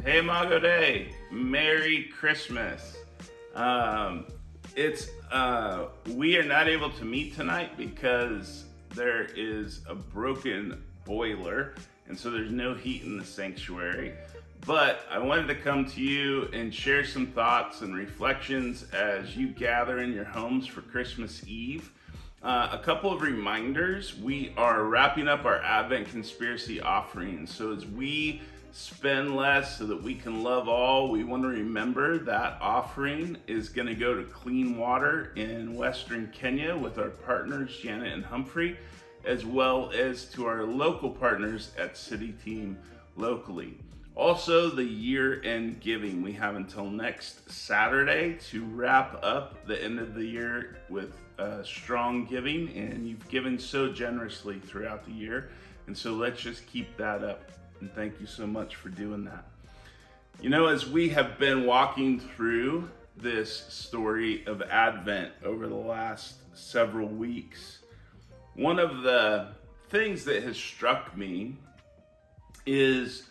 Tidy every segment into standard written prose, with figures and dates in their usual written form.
Hey, Mago Day. Merry Christmas. It's we are not able to meet tonight because there is a broken boiler, and so there's no heat in the sanctuary. But I wanted to come to you and share some thoughts and reflections as you gather in your homes for Christmas Eve. A couple of reminders. We are wrapping up our Advent Conspiracy offering. So as we spend less so that we can love all, we want to remember that offering is going to go to clean water in Western Kenya with our partners, Janet and Humphrey, as well as to our local partners at City Team locally. Also, the year-end giving. We have until next Saturday to wrap up the end of the year with strong giving, and you've given so generously throughout the year, and so let's just keep that up, and thank you so much for doing that. You know, as we have been walking through this story of Advent over the last several weeks, one of the things that has struck me is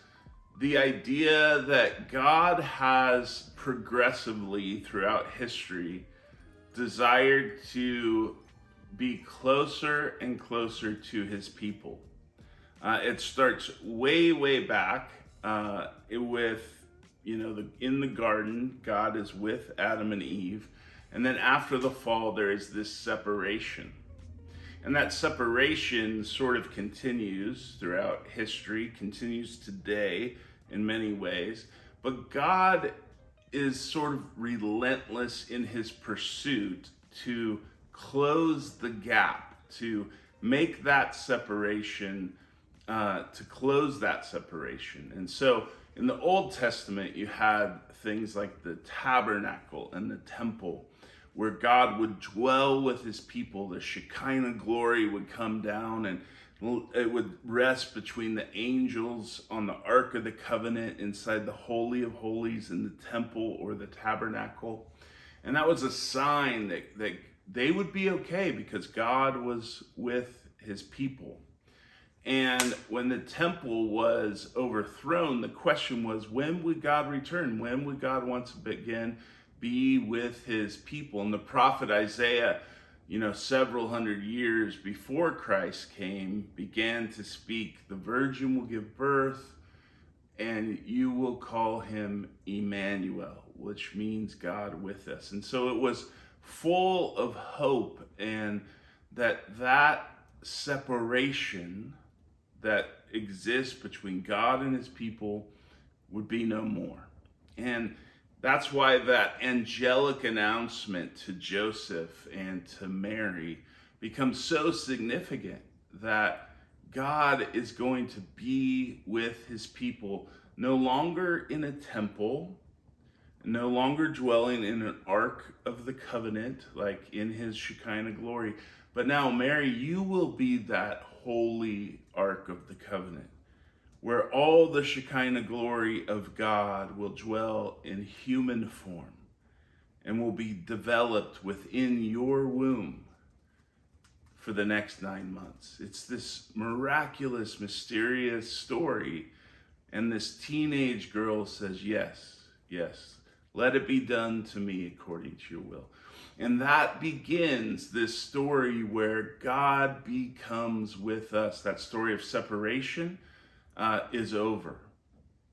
the idea that God has progressively throughout history desired to be closer and closer to his people. It starts way back with, in the garden, God is with Adam and Eve. And then after the fall, there is this separation. And that separation sort of continues throughout history, continues today in many ways. But God is sort of relentless in his pursuit to close the gap, to make that separation, to close that separation. And so in the Old Testament, you had things like the tabernacle and the temple, where God would dwell with his people. The Shekinah glory would come down, and it would rest between the angels on the Ark of the Covenant inside the Holy of Holies in the temple or the tabernacle. And that was a sign that they would be okay because God was with his people. And when the temple was overthrown, the question was, when would God return? When would God once again be with his people? And the prophet Isaiah, several hundred years before Christ came, began to speak, the virgin will give birth and you will call him Emmanuel, which means God with us. And so it was full of hope, and that separation that exists between God and his people would be no more. And that's why that angelic announcement to Joseph and to Mary becomes so significant, that God is going to be with his people, no longer in a temple, no longer dwelling in an ark of the covenant, like in his Shekinah glory. But now, Mary, you will be that holy ark of the covenant, where all the Shekinah glory of God will dwell in human form and will be developed within your womb for the next 9 months. It's this miraculous, mysterious story. And this teenage girl says, yes, let it be done to me according to your will. And that begins this story where God becomes with us. That story of separation is over,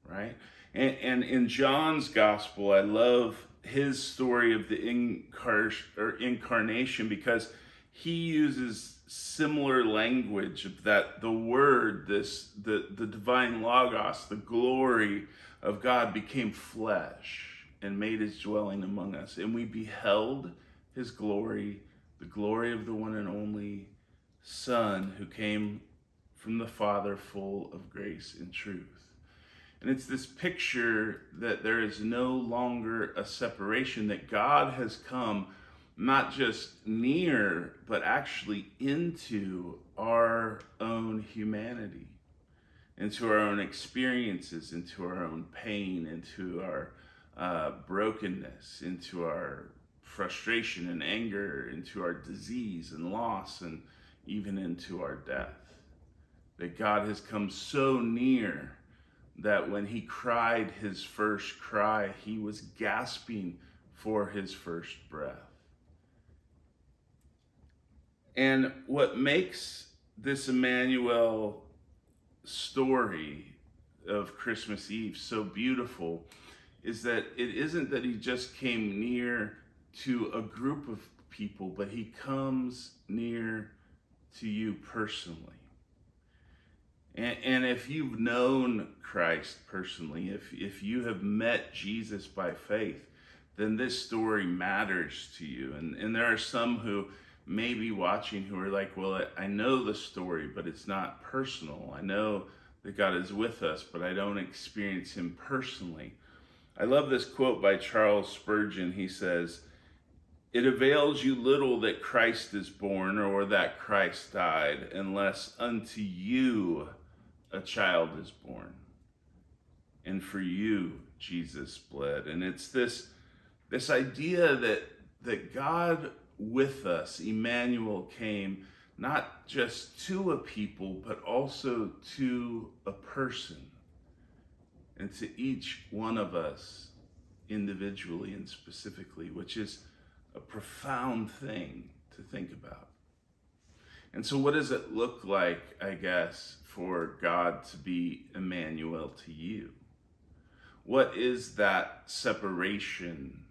right? And in John's gospel, I love his story of the incarnation, because he uses similar language of that the word, the divine logos, the glory of God became flesh and made his dwelling among us. And we beheld his glory, the glory of the one and only Son who came from the Father, full of grace and truth. And it's this picture that there is no longer a separation, that God has come not just near, but actually into our own humanity, into our own experiences, into our own pain, into our brokenness, into our frustration and anger, into our disease and loss, and even into our death. That God has come so near that when he cried his first cry, he was gasping for his first breath. And what makes this Emmanuel story of Christmas Eve so beautiful is that it isn't that he just came near to a group of people, but he comes near to you personally. And if you've known Christ personally, if you have met Jesus by faith, then this story matters to you. And there are some who may be watching who are like, well, I know the story, but it's not personal. I know that God is with us, but I don't experience him personally. I love this quote by Charles Spurgeon. He says, "It avails you little that Christ is born or that Christ died, unless unto you a child is born. And for you, Jesus bled." And it's this idea that God with us, Emmanuel, came not just to a people, but also to a person, and to each one of us individually and specifically, which is a profound thing to think about. And so what does it look like, I guess, for God to be Emmanuel to you? What is that separation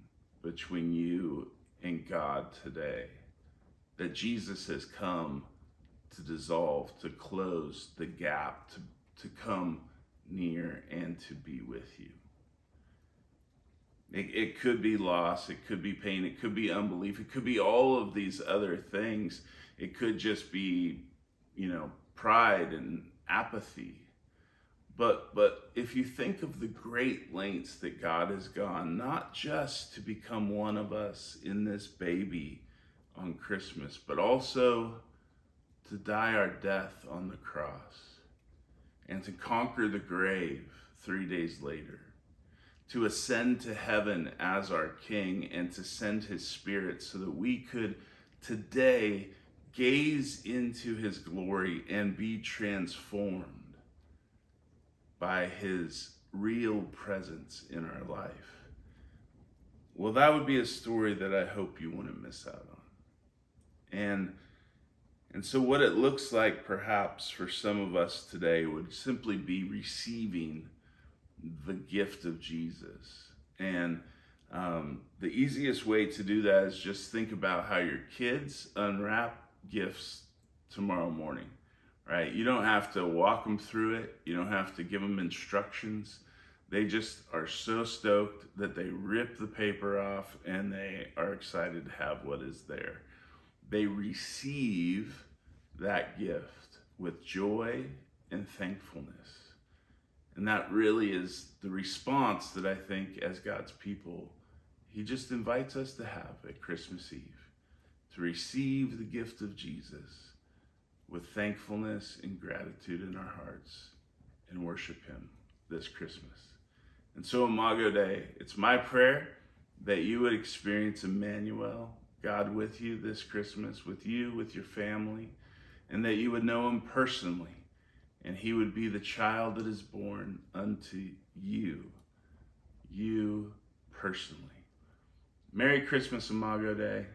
between you and God today that Jesus has come to dissolve, to close the gap, to come near and to be with you? It could be loss, it could be pain, it could be unbelief, it could be all of these other things. It could just be, pride and apathy. But if you think of the great lengths that God has gone, not just to become one of us in this baby on Christmas, but also to die our death on the cross and to conquer the grave 3 days later, to ascend to heaven as our King and to send his Spirit so that we could today gaze into his glory and be transformed by his real presence in our life. Well, that would be a story that I hope you wouldn't miss out on. And so what it looks like perhaps for some of us today would simply be receiving the gift of Jesus. And the easiest way to do that is just think about how your kids unwrap gifts tomorrow morning, right? You don't have to walk them through it. You don't have to give them instructions. They just are so stoked that they rip the paper off and they are excited to have what is there. They receive that gift with joy and thankfulness. And that really is the response that I think as God's people, he just invites us to have at Christmas Eve, to receive the gift of Jesus with thankfulness and gratitude in our hearts and worship him this Christmas. And so Imago Dei, it's my prayer that you would experience Emmanuel, God with you this Christmas, with you, with your family, and that you would know him personally, and he would be the child that is born unto you personally. Merry Christmas, Imago Dei.